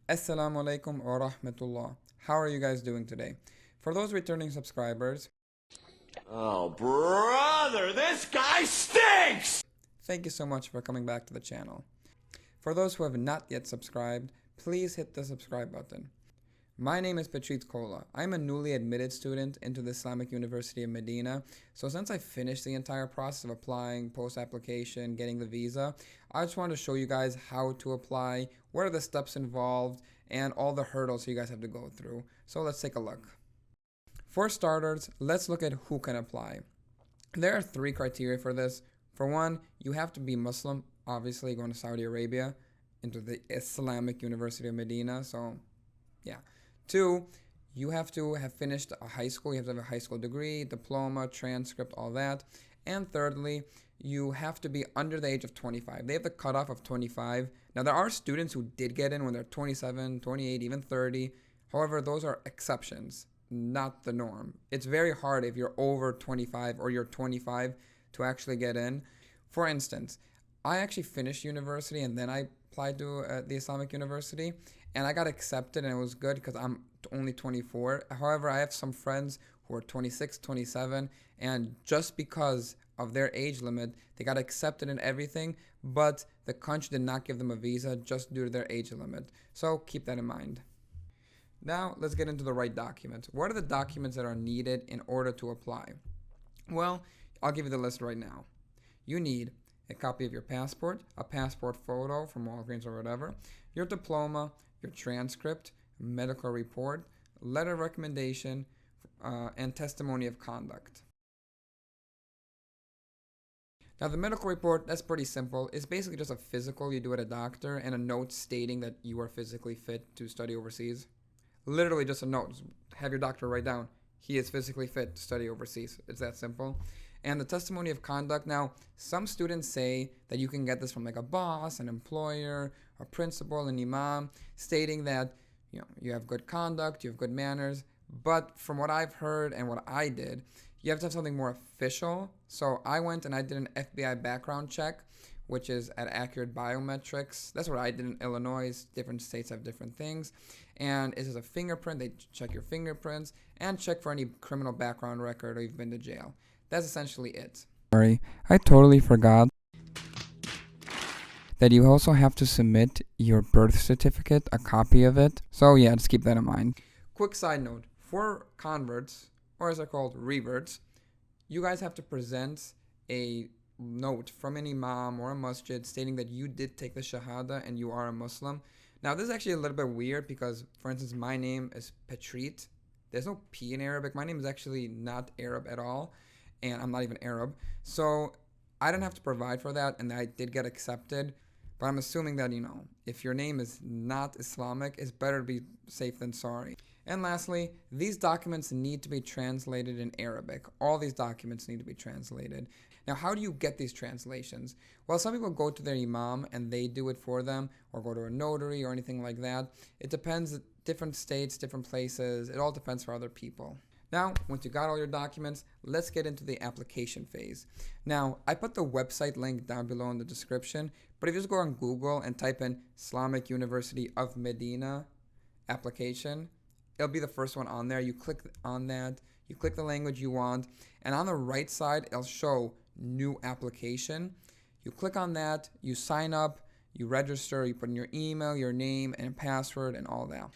Assalamu Alaykum wa rahmatullah. How are you guys doing today? For those returning subscribers, Oh, brother, this guy stinks! thank you so much for coming back to the channel. For those who have not yet subscribed, please hit the subscribe button. My name is Patrice Kola. I'm a newly admitted student into the Islamic University of Madinah. So since I finished the entire process of applying, post-application, getting the visa, I just wanted to show you guys how to apply, what are the steps involved, and all the hurdles you guys have to go through. So let's take a look. For starters, let's look at who can apply. There are 3 criteria for this. For one, you have to be Muslim, obviously going to Saudi Arabia, into the Islamic University of Madinah. So, yeah. 2, you have to have finished a high school. You have to have a high school degree, diploma, transcript, all that. And thirdly, you have to be under the age of 25. They have the cutoff of 25. Now, there are students who did get in when they're 27, 28, even 30. However, those are exceptions, not the norm. It's very hard if you're over 25 or you're 25 to actually get in. For instance, I actually finished university and then I applied to the Islamic University, and I got accepted, and it was good because I'm only 24. However, I have some friends who are 26, 27, and just because of their age limit, they got accepted and everything, but the country did not give them a visa just due to their age limit. So keep that in mind. Now, let's get into the right documents. What are the documents that are needed in order to apply? Well, I'll give you the list right now. You need a copy of your passport, a passport photo from Walgreens or whatever, your diploma, your transcript, medical report, letter of recommendation, and testimony of conduct. Now, the medical report, that's pretty simple. It's basically just a physical you do at a doctor and a note stating that you are physically fit to study overseas. Literally just a note. Just have your doctor write down, he is physically fit to study overseas. It's that simple. And the testimony of conduct. Now, some students say that you can get this from like a boss, an employer, a principal, an imam, stating that you have good conduct, you have good manners. But from what I've heard and what I did, you have to have something more official. So I went and I did an FBI background check, which is at Accurate Biometrics. That's what I did in Illinois. Different states have different things. And it is a fingerprint. They check your fingerprints and check for any criminal background record or you've been to jail. That's essentially it. Sorry, I totally forgot that you also have to submit your birth certificate, a copy of it. So yeah, just keep that in mind. Quick side note, for converts, or as they're called, reverts, you guys have to present a note from an imam or a masjid stating that you did take the shahada and you are a Muslim. Now, this is actually a little bit weird because, for instance, my name is Petrit. There's no P in Arabic. My name is actually not Arab at all, and I'm not even Arab. So I didn't have to provide for that, and I did get accepted. But I'm assuming that, if your name is not Islamic, it's better to be safe than sorry. And lastly, these documents need to be translated in Arabic. All these documents need to be translated. Now, how do you get these translations? Well, some people go to their imam and they do it for them, or go to a notary or anything like that. It depends, different states, different places. It all depends for other people. Now, once you got all your documents, let's get into the application phase. Now, I put the website link down below in the description, but if you just go on Google and type in Islamic University of Madinah application, it'll be the first one on there. You click on that, you click the language you want, and on the right side, it'll show new application. You click on that, you sign up, you register, you put in your email, your name, and password, and all that.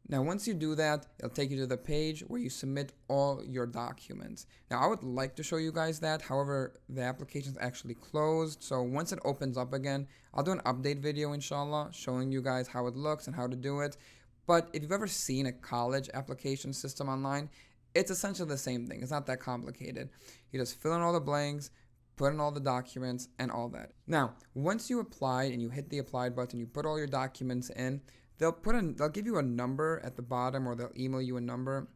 Now, once you do that, it'll take you to the page where you submit all your documents. Now, I would like to show you guys that. However, the application is actually closed. So once it opens up again, I'll do an update video, inshallah, showing you guys how it looks and how to do it. But if you've ever seen a college application system online, it's essentially the same thing. It's not that complicated. You just fill in all the blanks, put in all the documents, and all that. Now, once you apply and you hit the apply button, you put all your documents in, they'll give you a number at the bottom, or they'll email you a number.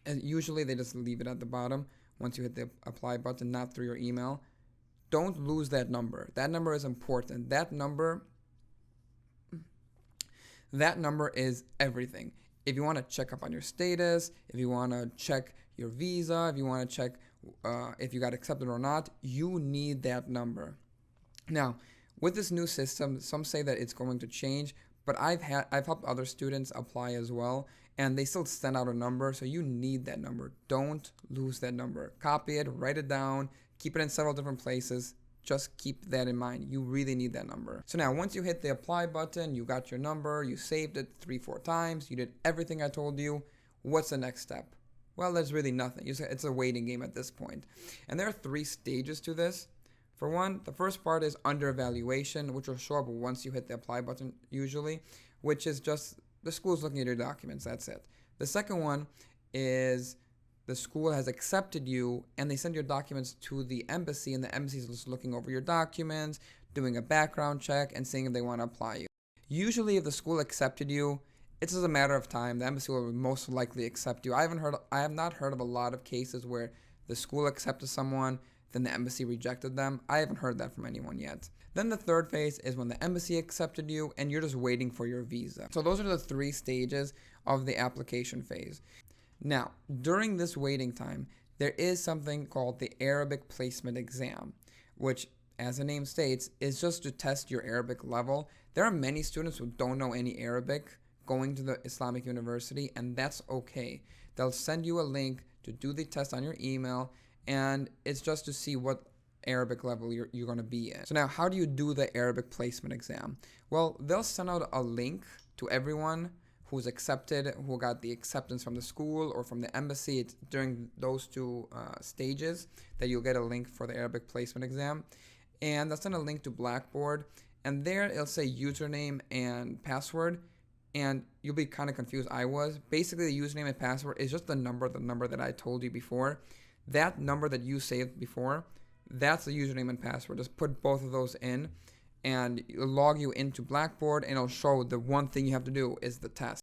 And usually they just leave it at the bottom once you hit the apply button, not through your email. Don't lose that number. That number is important. That number is everything. If you want to check up on your status, if you want to check your visa, if you want to check if you got accepted or not, you need that number. Now, with this new system, some say that it's going to change, but I've helped other students apply as well, and they still send out a number, so you need that number. Don't lose that number. Copy it, write it down, keep it in several different places. Just keep that in mind. You really need that number. So now once you hit the apply button, you got your number, you saved it 3-4 times, you did everything I told you. What's the next step? Well, there's really nothing. It's a waiting game at this point. And there are 3 stages to this. For one, the first part is under evaluation, which will show up once you hit the apply button usually, which is just the school's looking at your documents. That's it. The second one is the school has accepted you and they send your documents to the embassy, and the embassy is just looking over your documents, doing a background check, and seeing if they want to apply you. Usually if the school accepted you, it's just a matter of time. The embassy will most likely accept you. I have not heard of a lot of cases where the school accepted someone, then the embassy rejected them. I haven't heard that from anyone yet. Then the third phase is when the embassy accepted you and you're just waiting for your visa. So those are the 3 stages of the application phase. Now, during this waiting time, there is something called the Arabic placement exam, which, as the name states, is just to test your Arabic level. There are many students who don't know any Arabic going to the Islamic University, and that's okay. They'll send you a link to do the test on your email, and it's just to see what Arabic level you're going to be in. So now, how do you do the Arabic placement exam? Well, they'll send out a link to everyone who's accepted, who got the acceptance from the school or from the embassy. It's during those 2 stages that you'll get a link for the Arabic placement exam. And they'll send a link to Blackboard, and there it'll say username and password, and you'll be kind of confused. I was. Basically, the username and password is just the number that I told you before. That number that you saved before, that's the username and password. Just put both of those in, and it'll log you into Blackboard, and it'll show the one thing you have to do is the test.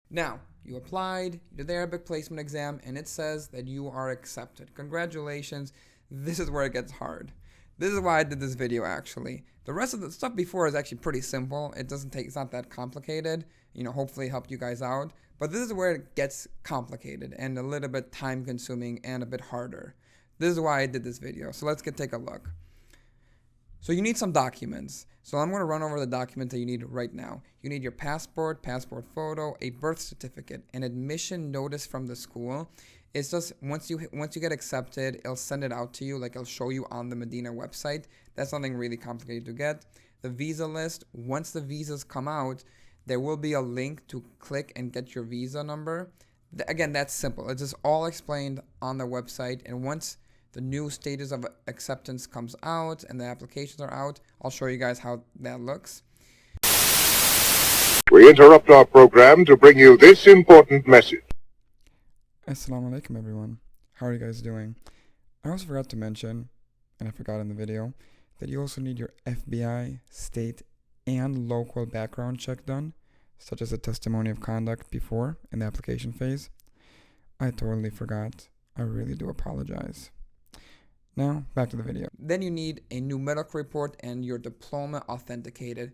Now, you applied, you did the Arabic placement exam, and it says that you are accepted. Congratulations. This is where it gets hard. This is why I did this video, actually. The rest of the stuff before is actually pretty simple. It's not that complicated. Hopefully it helped you guys out. But this is where it gets complicated and a little bit time consuming and a bit harder. This is why I did this video. So let's take a look. So you need some documents. So I'm going to run over the documents that you need right now. You need your passport photo, a birth certificate, an admission notice from the school. It's just once you get accepted, it'll send it out to you, like it'll show you on the Madinah website. That's nothing really complicated to get. The visa list, once the visas come out, there will be a link to click and get your visa number. Again, that's simple. It's just all explained on the website, and once the new stages of acceptance comes out and the applications are out, I'll show you guys how that looks. We interrupt our program to bring you this important message. Assalamu Alaykum, everyone. How are you guys doing? I also forgot to mention, and I forgot in the video, that you also need your FBI, state, and local background check done, such as a testimony of conduct before in the application phase. I totally forgot. I really do apologize. Now, back to the video. Then you need a new medical report and your diploma authenticated.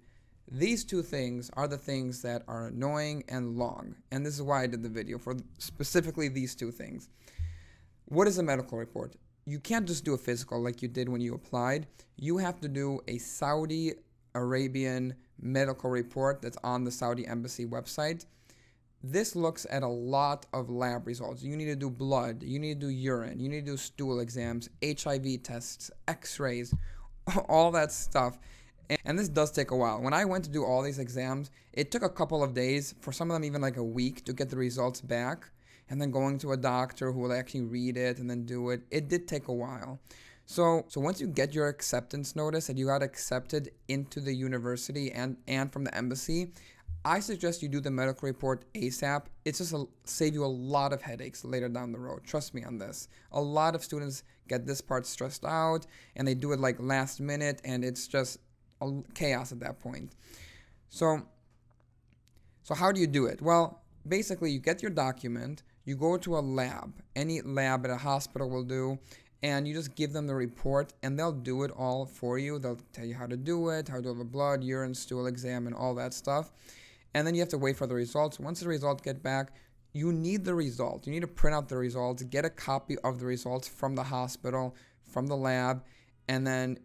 These 2 things are the things that are annoying and long, and this is why I did the video, for specifically these 2 things. What is a medical report? You can't just do a physical like you did when you applied. You have to do a Saudi Arabian medical report that's on the Saudi Embassy website. This looks at a lot of lab results. You need to do blood, you need to do urine, you need to do stool exams, HIV tests, x-rays, all that stuff. And this does take a while. When I went to do all these exams, it took a couple of days, for some of them even like a week, to get the results back. And then going to a doctor who will actually read it and then do it. It did take a while. So once you get your acceptance notice that you got accepted into the university and from the embassy, I suggest you do the medical report ASAP. It's just save you a lot of headaches later down the road. Trust me on this. A lot of students get this part stressed out and they do it like last minute, and it's just chaos at that point. So how do you do it? Well, basically you get your document, you go to a lab, any lab at a hospital will do, and you just give them the report and they'll do it all for you. They'll tell you how to do it, how to do a blood, urine, stool exam, and all that stuff. And then you have to wait for the results. Once the results get back, you need the result. You need to print out the results, get a copy of the results from the hospital, from the lab, and then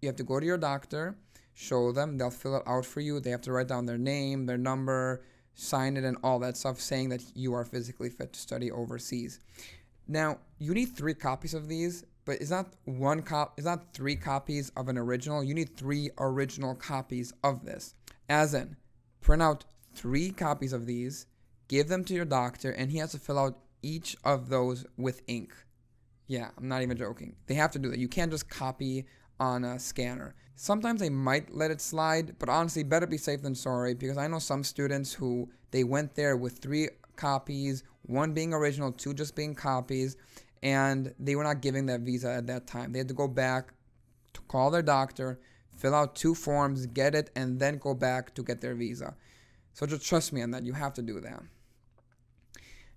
you have to go to your doctor. show them. They'll fill it out for you. They have to write down their name, their number, sign it, and all that stuff, saying that you are physically fit to study overseas. Now, you need 3 copies of these, but it's not it's not 3 copies of an original. You need 3 original copies of this. As in, print out 3 copies of these, give them to your doctor, and he has to fill out each of those with ink. Yeah, I'm not even joking. They have to do that. You can't just copy on a scanner. Sometimes they might let it slide, but honestly, better be safe than sorry, because I know some students who they went there with 3 copies, 1 being original, 2 just being copies, and they were not giving that visa at that time. They had to go back to call their doctor, fill out 2 forms, get it, and then go back to get their visa. So just trust me on that. You have to do that.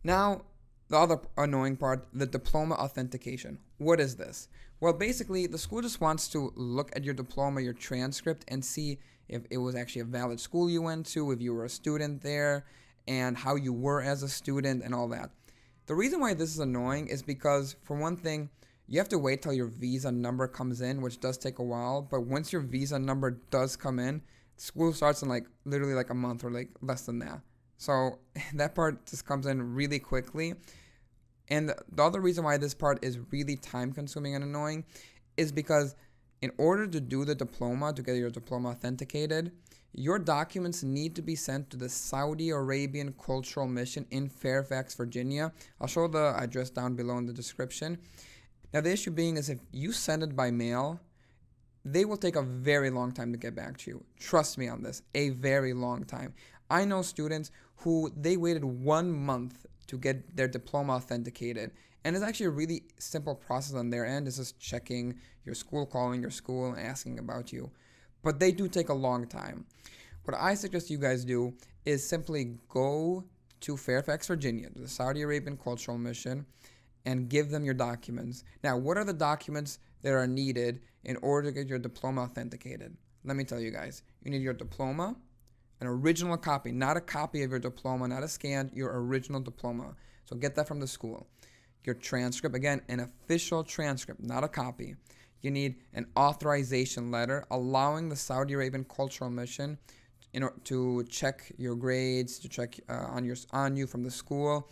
Now, the other annoying part, the diploma authentication. What is this? Well, basically, the school just wants to look at your diploma, your transcript, and see if it was actually a valid school you went to, if you were a student there, and how you were as a student and all that. The reason why this is annoying is because, for one thing, you have to wait till your visa number comes in, which does take a while. But once your visa number does come in, school starts in literally a month or less than that. So that part just comes in really quickly. And the other reason why this part is really time consuming and annoying is because in order to do the diploma, to get your diploma authenticated, your documents need to be sent to the Saudi Arabian Cultural Mission in Fairfax, Virginia. I'll show the address down below in the description. Now, the issue being is if you send it by mail, they will take a very long time to get back to you. Trust me on this, a very long time. I know students who they waited 1 month to get their diploma authenticated. And it's actually a really simple process on their end. It's just checking your school, calling your school, and asking about you. But they do take a long time. What I suggest you guys do is simply go to Fairfax, Virginia, to the Saudi Arabian Cultural Mission, and give them your documents. Now, what are the documents that are needed in order to get your diploma authenticated? Let me tell you guys. You need your diploma, an original copy, not a copy of your diploma, not a scan, your original diploma. So get that from the school. Your transcript, again, an official transcript, not a copy. You need an authorization letter allowing the Saudi Arabian Cultural Mission to check your grades, to check on you from the school.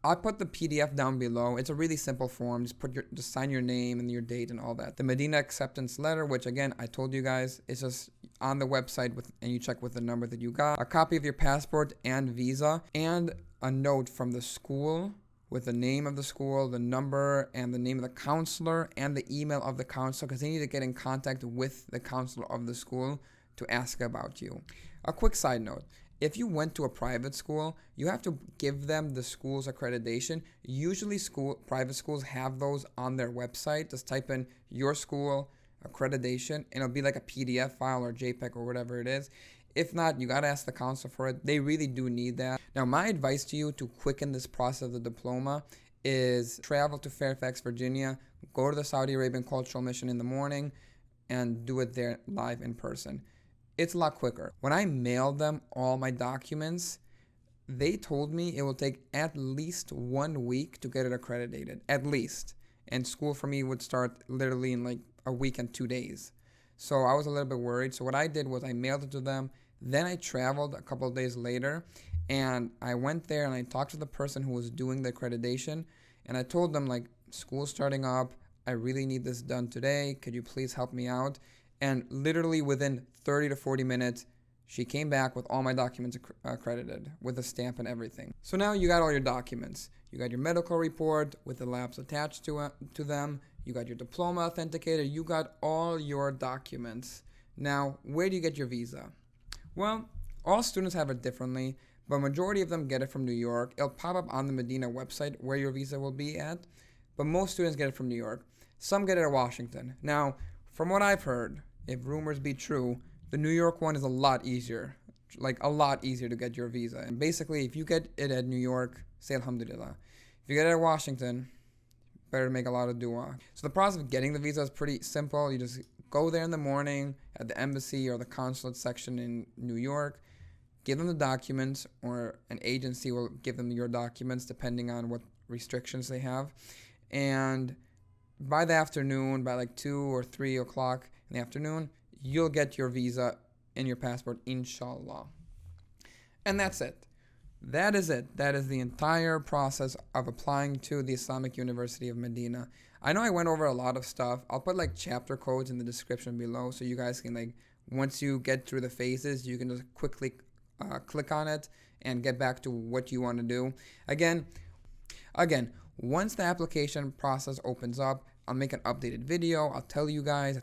I'll put the PDF down below. It's a really simple form. Just sign your name and your date and all that. The Medina acceptance letter, which again I told you guys, it's just on the website and you check with the number that you got. A copy of your passport and visa, and a note from the school with the name of the school, the number, and the name of the counselor, and the email of the counselor, because they need to get in contact with the counselor of the school to ask about you. A quick side note. If you went to a private school, you have to give them the school's accreditation. Usually private schools have those on their website. Just type in your school accreditation, and it'll be like a PDF file or JPEG or whatever it is. If not, you got to ask the counselor for it. They really do need that. Now, my advice to you to quicken this process of the diploma is travel to Fairfax, Virginia, go to the Saudi Arabian Cultural Mission in the morning, and do it there live in person. It's a lot quicker. When I mailed them all my documents, they told me it will take at least 1 week to get it accredited, at least. And school for me would start literally in a week and 2 days. So I was a little bit worried. So what I did was I mailed it to them. Then I traveled a couple of days later, and I went there and I talked to the person who was doing the accreditation. And I told them, school's starting up. I really need this done today. Could you please help me out? And literally within 30 to 40 minutes, she came back with all my documents accredited with a stamp and everything. So now you got all your documents. You got your medical report with the labs attached to them. You got your diploma authenticated. You got all your documents. Now, where do you get your visa? Well, all students have it differently, but majority of them get it from New York. It'll pop up on the Medina website where your visa will be at, but most students get it from New York. Some get it at Washington. Now, from what I've heard, if rumors be true, the New York one is a lot easier to get your visa. And basically, if you get it at New York, say alhamdulillah. If you get it at Washington, better make a lot of dua. So the process of getting the visa is pretty simple. You just go there in the morning at the embassy or the consulate section in New York, give them the documents, or an agency will give them your documents depending on what restrictions they have. And by the afternoon, by 2 or 3 o'clock in the afternoon, you'll get your visa and your passport, inshallah. And that's it. That is it. That is the entire process of applying to the Islamic University of Madinah. I know I went over a lot of stuff. I'll put like chapter codes in the description below so you guys can, like, once you get through the phases, you can just quickly click on it and get back to what you want to do. Again, once the application process opens up, I'll make an updated video. I'll tell you guys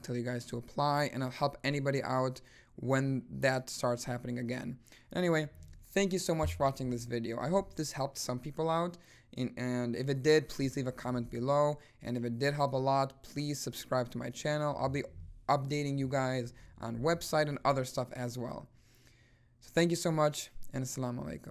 to apply, and I'll help anybody out when that starts happening again. Anyway, thank you so much for watching this video. I hope this helped some people out. And if it did, please leave a comment below. And if it did help a lot, please subscribe to my channel. I'll be updating you guys on website and other stuff as well. So thank you so much, and Assalamu Alaykum.